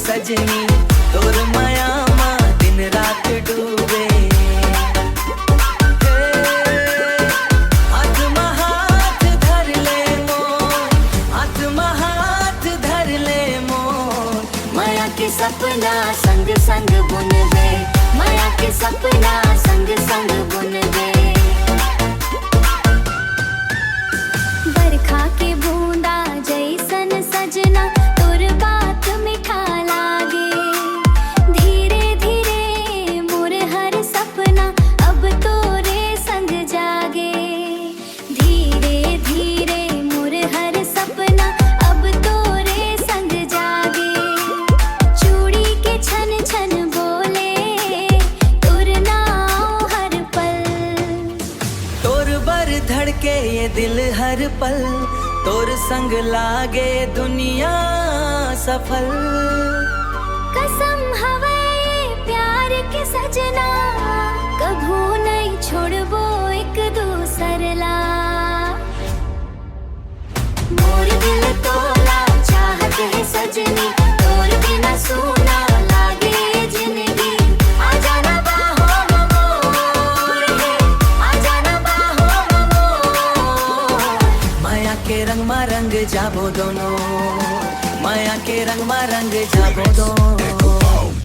सजनी तोर माया मा दिन रात डूबे। हाथ में हाथ धर ले मोर, हाथ में हाथ धर ले मोर, माया के सपना संग संग बुन दे, माया के सपना संग संग बुन दे। बरखा के बूंदा जैसन सजना तोर बात मीठा लागे। धीरे धीरे मोर हर सपना अब तोरे संग जागे। धीरे धीरे मोर हर सपना अब तोरे संग जागे। चूड़ी के छन छन बोले तोर नाम हर पल। तोर बर धड़के ये दिल हर पल, तोर संग लागे दुनिया सफल। कसम हवे प्यार के सजना कभू नहीं छोड़बो एक दूसर ला। मोर दिल तोला चाहत है सजनी, तोर बिना सूना लागे जिंदगी। आजा ना बाहों में मोर है, आजा ना बाहों में मोर। माया के रंग मा रंग जाबो दोनों, माया के रंग मा रंग जाबो दोनों।